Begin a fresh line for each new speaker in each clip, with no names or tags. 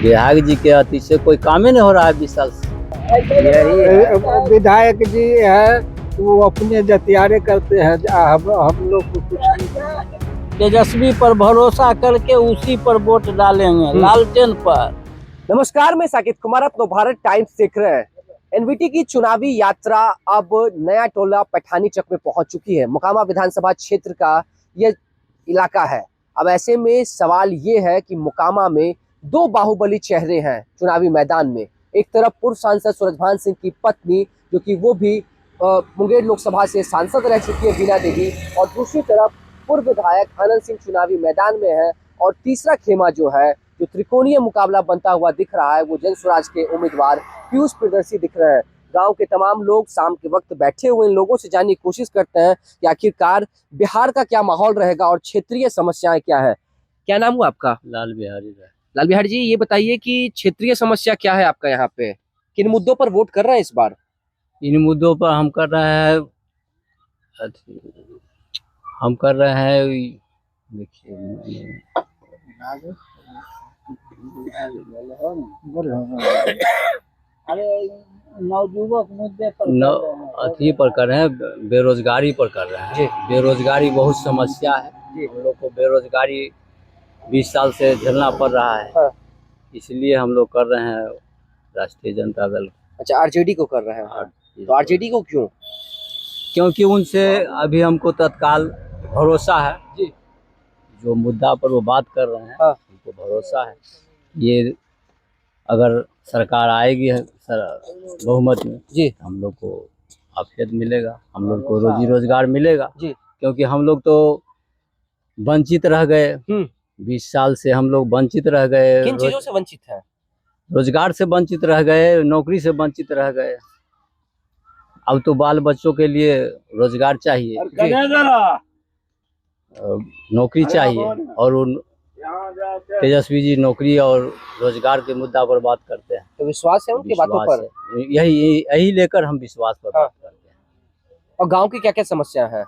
विधायक जी के अति से कोई काम ही नहीं हो रहा है 20 साल से।
यही विधायक जी है वो अपने जतियारे करते हैं, हम लोग को कुछ नहीं।
तेजस्वी पर भरोसा करके उसी पर वोट डालेंगे, लालटेन पर।
नमस्कार, मैं साकिब कुमार, आप नवभारत टाइम्स देख रहे हैं। एनवीटी की चुनावी यात्रा अब नया टोला पैठानी चक में पहुंच चुकी है। मोकामा विधानसभा क्षेत्र का यह इलाका है। अब ऐसे में सवाल ये है कि मोकामा में दो बाहुबली चेहरे हैं चुनावी मैदान में। एक तरफ पूर्व सांसद सूरजभान सिंह की पत्नी, जो कि वो भी मुंगेर लोकसभा से सांसद रह चुकी है, बीना देवी, और दूसरी तरफ पूर्व विधायक आनंद सिंह चुनावी मैदान में है। और तीसरा खेमा जो है, जो त्रिकोणीय मुकाबला बनता हुआ दिख रहा है, वो जन स्वराज के उम्मीदवार पीयूष प्रियदर्शी दिख रहे हैं। गांव के तमाम लोग शाम के वक्त बैठे हुए इन लोगों से जानने की कोशिश करते हैं कि आखिरकार बिहार का क्या माहौल रहेगा और क्षेत्रीय समस्याएं क्या है। क्या नाम हुआ आपका?
लाल बिहारी राय।
लाल बिहारी जी, ये बताइए कि क्षेत्रीय समस्या क्या है आपका यहाँ पे? किन मुद्दों पर वोट कर रहे हैं इस बार?
इन मुद्दों पर हम कर रहे हैं, देखिए
नवयुवक मुद्दे पर
अथी पर कर रहे हैं, बेरोजगारी पर कर रहे हैं। बेरोजगारी बहुत समस्या है। हम लोग को बेरोजगारी 20 साल से झेलना पड़ रहा है।
हाँ।
इसलिए हम लोग कर रहे हैं राष्ट्रीय जनता दल।
अच्छा, आरजेडी को कर रहे हैं। तो आरजेडी को क्यों?
क्योंकि उनसे अभी हमको तत्काल भरोसा है जी, जो मुद्दा पर वो बात कर रहे हैं।
हाँ।
हमको भरोसा है ये अगर सरकार आएगी बहुमत में
जी,
हम लोग को आफियत मिलेगा, हम लोग को रोजी रोजगार मिलेगा
जी।
क्योंकि हम लोग तो वंचित रह गए। 20 साल से हम लोग वंचित रह गए।
किन चीजों से वंचित है? रोजगार
से वंचित रह गए, नौकरी से वंचित रह गए। अब तो बाल बच्चों के लिए रोजगार चाहिए, नौकरी चाहिए, और उन तेजस्वी जी नौकरी और रोजगार के मुद्दा पर बात करते हैं।
तो विश्वास है उनकी बातों पर?
यही लेकर हम विश्वास पर बात करते हैं।
और गांव की क्या क्या समस्या है?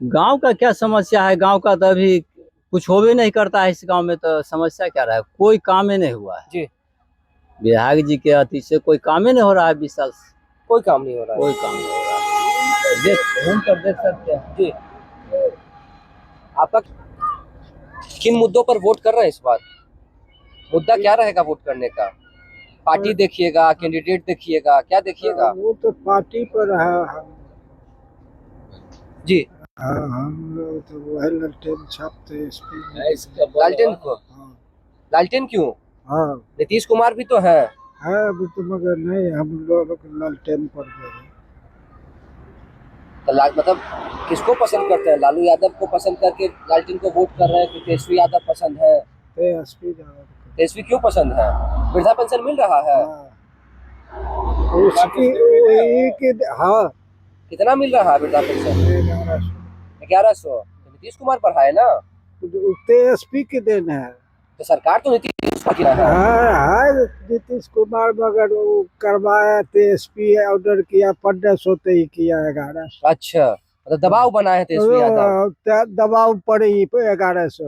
गांव का क्या समस्या है? गांव का तो अभी कुछ हो भी नहीं करता है। इस गांव में तो समस्या क्या रहा है? कोई काम ही नहीं हुआ है
जी।
विधायक जी के अति से कोई काम ही नहीं हो रहा है 20 साल से।
कोई काम नहीं हो रहा है।
कोई काम नहीं हो रहा है। घूम कर देख सकते हैं
जी। आपका किन मुद्दों पर वोट कर रहे हैं इस बार? मुद्दा क्या रहेगा वोट करने का? पार्टी देखिएगा, कैंडिडेट देखिएगा, क्या देखिएगा?
वो तो पार्टी पर है
जी।
हम लोग तो वह लालटेन छापते हैं।
लालटेन को? लालटेन क्यों?
हाँ,
नीतीश कुमार भी तो है।
अभी तो मगर नहीं, हम लोग लालटेन पर गए।
तो मतलब किसको पसंद करते हैं? लालू यादव को पसंद करके लालटेन को वोट कर रहे हैं कि तेजस्वी यादव पसंद है? तेजस्वी क्यों पसंद है? वृद्धा पेंशन मिल रहा है?
हाँ।
कितना मिल रहा है वृद्धा पेंशन? 1100। नीतीश कुमार पर है ना?
तेजस्वी के देना है।
तो सरकार तो नीतीश का गिरा है।
हाँ, नीतीश कुमार मगर वो करवाया, तेजस्वी ऑर्डर किया, 1500 ही किया 1100।
अच्छा, मतलब दबाव बना है तेजस्वी यादव?
दबाव पड़े 1100।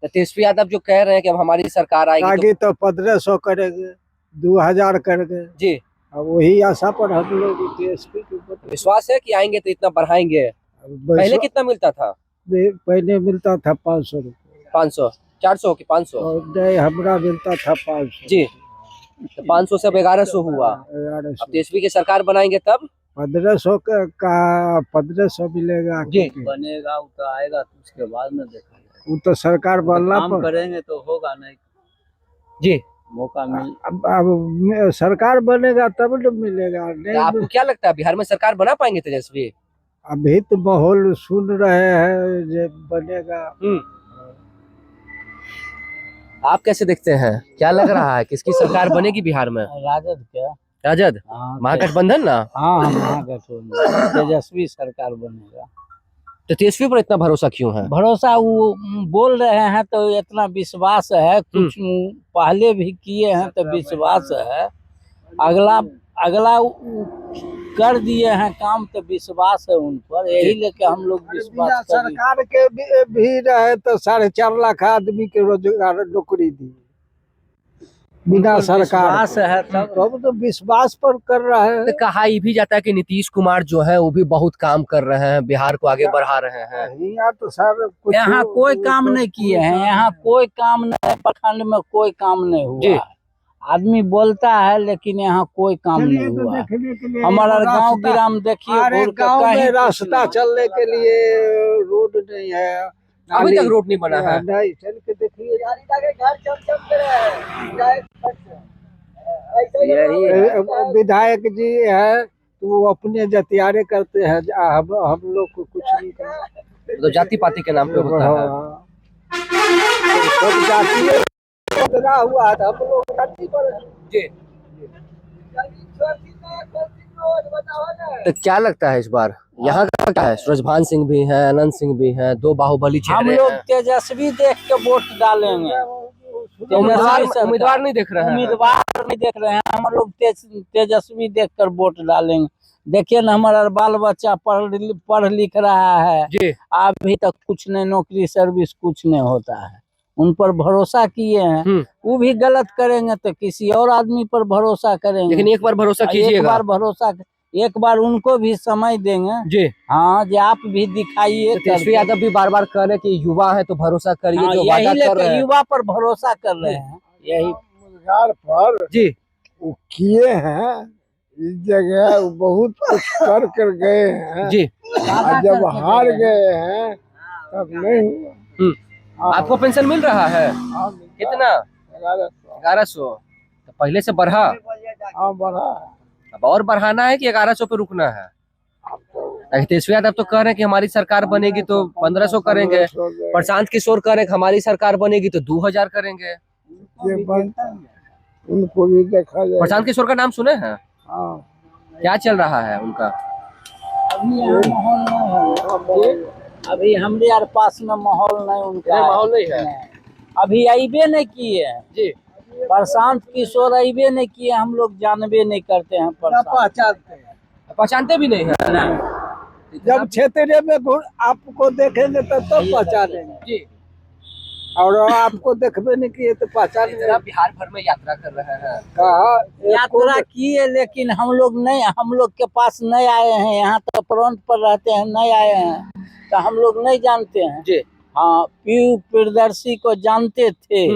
तो तेजस्वी यादव जो कह रहे हैं कि अब हमारी सरकार आएगी
तो 1500 करेंगे, 2000 करेंगे
जी।
अब वही आशा पर हम लोग तेजस्वी के ऊपर
विश्वास है कि आएंगे तो इतना बढ़ाएंगे। पहले कितना मिलता था?
पहले मिलता था 500 रुपये।
500, 400 कि 500?
नहीं, हमरा मिलता था 500
जी। तो 500 से 1100 हुआ। अब तेजस्वी की सरकार बनाएंगे तब
1500 का 1500 मिलेगा
जी।
बनेगा वो तो आएगा, तो उसके बाद में देखा जाएगा।
वो तो सरकार बनना
काम करेंगे तो होगा, नहीं
जी
मौका मिल।
अब सरकार बनेगा तब तो मिलेगा।
तो आपको क्या लगता है बिहार में सरकार बना पाएंगे तेजस्वी?
अभी तो माहौल सुन रहे हैं जो बनेगा।
आप कैसे देखते हैं? क्या लग रहा है किसकी सरकार बनेगी बिहार में?
राजद क्या?
राजद? महागठबंधन ना?
हाँ, महागठबंधन तेजस्वी सरकार बनेगा।
तो तेजस्वी पर इतना भरोसा क्यों है?
भरोसा वो बोल रहे हैं तो इतना विश्वास है, कुछ पहले भी किए हैं तो विश्वास है। अगला कर दिए हैं काम तो विश्वास है उन पर, यही लेके हम लोग विश्वास कर।
सरकार के भी रहे तो 4.5 लाख आदमी के रोजगार नौकरी दी। बिना सरकार
विश्वास है तब
तो अब तो विश्वास पर कर रहा है।
तो कहा ये भी जाता है कि नीतीश कुमार जो है वो भी बहुत काम कर रहे हैं, बिहार को आगे बढ़ा रहे हैं।
यहाँ तो सर कुछ
यहाँ कोई काम नहीं किए हैं, यहाँ कोई काम नहीं, प्रखंड में कोई काम नहीं
जी।
हुआ है। आदमी बोलता है लेकिन यहाँ कोई काम नहीं
चलिए तो
हुआ है।
देखने के लिए
हमारा
रास्ता-
गांव गिराम देखिए,
हमारे
घूर के
गांव
कहीं
में
कुछ
रास्ता
नहीं।
चलने के लिए रोड नहीं है,
अभी तक रोड नहीं बना है।
नहीं, चल के देखिए
यही है।
विधायक जी है तो वो अपने जतियारे करते हैं, हम लोग को कुछ नहीं करते।
तो जाति पाति के नाम पे होता है।
सब जातीय बदला हुआ है, हम लोग जाति पर
जी। तो क्या लगता है इस बार यहाँ का क्या है? सूरजभान सिंह भी हैं, अनंत सिंह भी हैं, दो बाहुबली
हम
चेहरे
लोग
हैं।
तेजस्वी देख के वोट डालेंगे।
उम्मीदवार नहीं देख रहे हैं।
उम्मीदवार नहीं देख रहे हैं, हम लोग तेजस्वी देख कर वोट डालेंगे। देखिए ना, हमारा बाल बच्चा पढ़ लिख रहा है,
जी।
अभी तक कुछ नहीं, नौकरी सर्विस कुछ नहीं होता है। उन पर भरोसा किए हैं, वो भी गलत करेंगे तो किसी और आदमी पर भरोसा करेंगे।
लेकिन एक बार भरोसा
एक
कीजिएगा।
बार भरोसा, एक बार उनको भी समय देंगे।
जी।
हाँ, जो आप भी दिखाइए।
तेजस्वी यादव भी बार बार कह रहे हैं कि युवा है तो भरोसा करिए,
हाँ,
जो
यही
वादा कर
लेकर
रहे हैं।
युवा पर भरोसा कर रहे हैं। यही
रोजगार पर
जी।
वो किए हैं, इस जगह वो बहुत कुछ कर गए हैं।
जी।
और जब हार गए हैं तब नहीं हुआ।
आपको पेंशन मिल रहा है? कितना? 1100। तो पहले से बढ़ा?
हाँ, बढ़ा है।
अब और बढ़ाना है कि 1100 पे रुकना है? तेजस्वी यादव तो कह रहे हैं कि हमारी सरकार बनेगी तो 1500 करेंगे। प्रशांत किशोर कह रहे हैं कि हमारी सरकार बनेगी तो 2000 करेंगे।
ये बनता है, उनको भी देखा जाए।
प्रशांत किशोर का नाम सुने हैं?
हाँ,
क्या चल रहा है उनका?
अभी यहाँ माहौल नहीं है। अभी हमारे यार पास में माहौल नहीं उनका है।
माहौल नहीं है।
अभी आइबे नहीं किए हैं
जी।
प्रशांत किशोर, आइबे नहीं किए, हम लोग जानबे नहीं करते हैं
पहचानते हैं।
पहचानते भी नहीं है।
जब क्षेत्र में आपको देखेंगे तो पहचानेंगे,
जी।
और आपको देखबे नहीं किए तो पहचानेंगे।
आप बिहार भर में यात्रा कर रहे हैं।
कहा
यात्रा किए, लेकिन हम लोग नहीं, हम लोग के पास नहीं आए हैं। यहाँ तो फ्रंट पर रहते हैं, नहीं आए हैं तो हम लोग नहीं जानते हैं।
जी।
हाँ, पीयू प्रियदर्शी को जानते थे,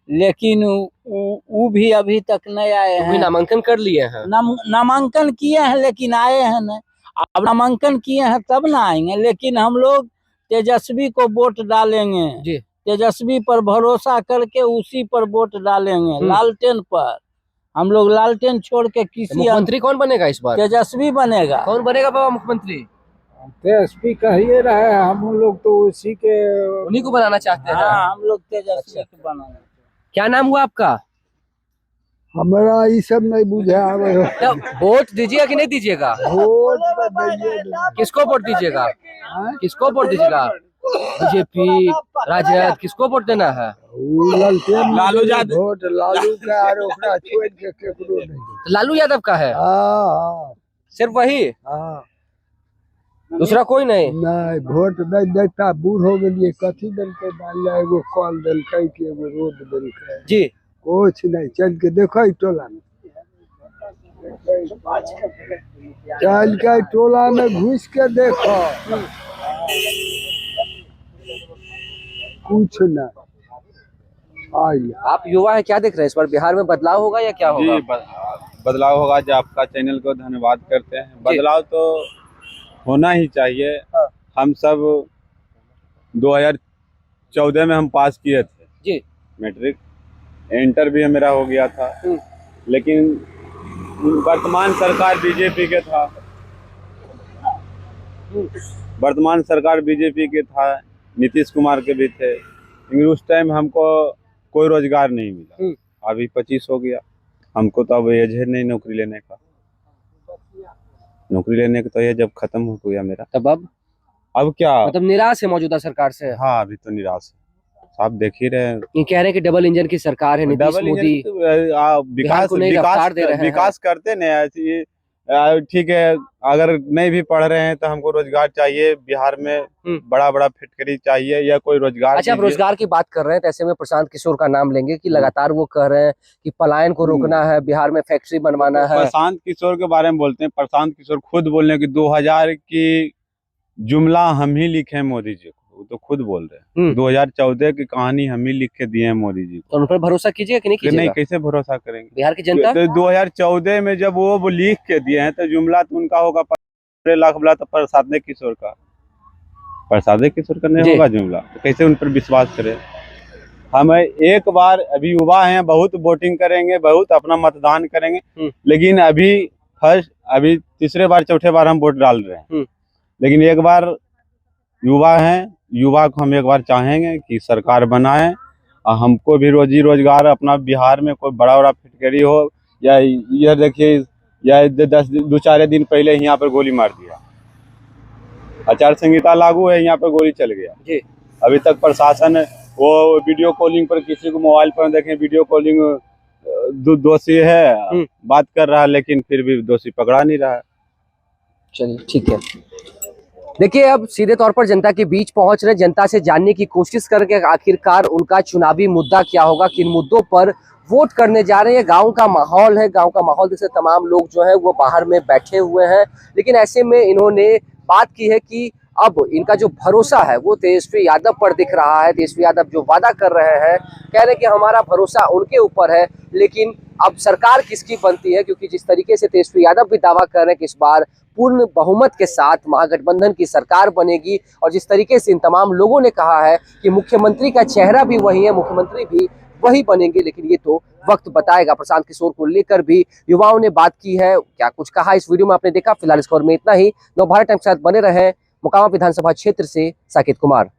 लेकिन वो भी अभी तक नहीं आए
तो भी
हैं।
नामांकन कर लिए हैं।
नामांकन किए हैं लेकिन आए हैं नहीं। अब नामांकन किए हैं तब ना आएंगे, लेकिन हम लोग तेजस्वी को वोट डालेंगे।
जी।
तेजस्वी पर भरोसा करके उसी पर वोट डालेंगे। लालटेन पर हम लोग लालटेन छोड़ के किसी
मुख्यमंत्री कौन बनेगा इस बार?
तेजस्वी बनेगा।
कौन बनेगा बाबा मुख्यमंत्री?
तेजस्वी कहिए रहे, हम लोग तो उसी के
उन्हीं को बनाना चाहते हैं।
हाँ, हम लोग तेजस्वी को बनाना।
क्या नाम हुआ आपका?
हमारा ये सब नहीं बुझा।
क्या वोट दीजिएगा कि नहीं दीजिएगा?
वोट तो दीजिए।
किसको वोट दीजिएगा? किसको वोट दीजिएगा? बीजेपी, राजद, किसको वोट देना है?
लालू यादव। वोट लालू का और ओकरा छोड़ के केकरो नहीं।
तो लालू यादव का है?
हाँ,
सिर्फ वही?
हाँ,
दूसरा कोई नहीं?
नहीं, वोट नहीं देता, बूढ़ हो गए, कथी दिलके डाल, एगो कॉल दिलके कि एगो रोड दिलके,
जी।
कुछ नहीं। चल के देखो टोला में, चल के टोला में घुस के देखो, कुछ नहीं। आई
आप युवा है, क्या देख रहे हैं इस बार बिहार में बदलाव होगा या क्या होगा?
जी, बदलाव होगा। जो आपका चैनल को धन्यवाद करते हैं। बदलाव तो होना ही चाहिए। हम सब 2014 में हम पास किए थे
जी।
मैट्रिक, इंटर भी मेरा हो गया था, लेकिन वर्तमान सरकार बीजेपी के था। वर्तमान सरकार बीजेपी के था, नीतीश कुमार के भी थे, लेकिन उस टाइम हमको कोई रोजगार नहीं मिला। अभी 25 हो गया, हमको तो अब एज है नहीं नौकरी लेने का। नौकरी लेने का तो ये जब खत्म हो गया मेरा,
तब
अब क्या?
मतलब निराश है मौजूदा सरकार से?
हाँ, अभी तो निराश है। आप देख ही रहे हैं,
ये कह रहे हैं कि डबल इंजन की सरकार है, नीतीश
डबल
मोदी
इंजन
बिहार को नई रफ्तार दे रहे हैं।
विकास करते नहीं। ऐसी ठीक है, अगर नहीं भी पढ़ रहे हैं तो हमको रोजगार चाहिए। बिहार में बड़ा बड़ा फैक्ट्री चाहिए या कोई रोजगार।
अच्छा, आप
दीजिए।
रोजगार की बात कर रहे हैं तो ऐसे में प्रशांत किशोर का नाम लेंगे कि लगातार वो कह रहे हैं कि पलायन को रोकना है, बिहार में फैक्ट्री बनवाना है।
प्रशांत किशोर के बारे में बोलते हैं, प्रशांत किशोर खुद बोल रहे हैं कि 2000 की जुमला हम ही लिखे हैं मोदी जी को। वो तो खुद बोल रहे हैं 2014 की कहानी हम ही लिख के दिए हैं मोदी जी को।
तो उन पर भरोसा कीजिएगा कि नहीं
कि नहीं,
कीजिएगा?
कैसे भरोसा करेंगे?
बिहार की जनता
तो 2014 में जब वो लिख के दिए हैं तो जुमला तो उनका होगा 15 लाख बोला तो प्रसाद किशोर का
जी।
नहीं होगा जुमला, तो कैसे उन पर विश्वास करें? हम एक बार अभी युवा हैं, बहुत वोटिंग करेंगे, बहुत अपना मतदान करेंगे, लेकिन अभी तीसरे बार चौथे बार हम वोट डाल रहे हैं। लेकिन एक बार युवा हैं, युवा को हम एक बार चाहेंगे कि सरकार बनाए और हमको भी रोजी रोजगार अपना बिहार में कोई बड़ा बड़ा फैक्ट्री हो। या यह देखिए, या 2-4 दिन पहले यहाँ पर गोली मार दिया, आचार संहिता लागू है, यहाँ पर गोली चल गया
जी।
अभी तक प्रशासन वो वीडियो कॉलिंग पर किसी को मोबाइल पर देखें, वीडियो कॉलिंग दोषी है, बात कर रहा है, लेकिन फिर भी दोषी पकड़ा नहीं रहा है।
चलिए ठीक है। देखिए, अब सीधे तौर पर जनता के बीच पहुंच रहे, जनता से जानने की कोशिश करके आखिरकार उनका चुनावी मुद्दा क्या होगा, किन मुद्दों पर वोट करने जा रहे हैं। गांव का माहौल है, गांव का माहौल जैसे तमाम लोग जो है वो बाहर में बैठे हुए हैं, लेकिन ऐसे में इन्होंने बात की है कि अब इनका जो भरोसा है वो तेजस्वी यादव पर दिख रहा है। तेजस्वी यादव जो वादा कर रहे हैं, कह रहे हैं कि हमारा भरोसा उनके ऊपर है, लेकिन अब सरकार किसकी बनती है, क्योंकि जिस तरीके से तेजस्वी यादव भी दावा कर रहे हैं कि इस बार पूर्ण बहुमत के साथ महागठबंधन की सरकार बनेगी, और जिस तरीके से इन तमाम लोगों ने कहा है कि मुख्यमंत्री का चेहरा भी वही है, मुख्यमंत्री भी वही बनेंगे, लेकिन ये तो वक्त बताएगा। प्रशांत किशोर को लेकर भी युवाओं ने बात की है, क्या कुछ कहा इस वीडियो में आपने देखा। फिलहाल इस खबर में इतना ही। नवभारत टाइम्स के साथ बने रहे। मोकामा विधानसभा क्षेत्र से साकेत कुमार।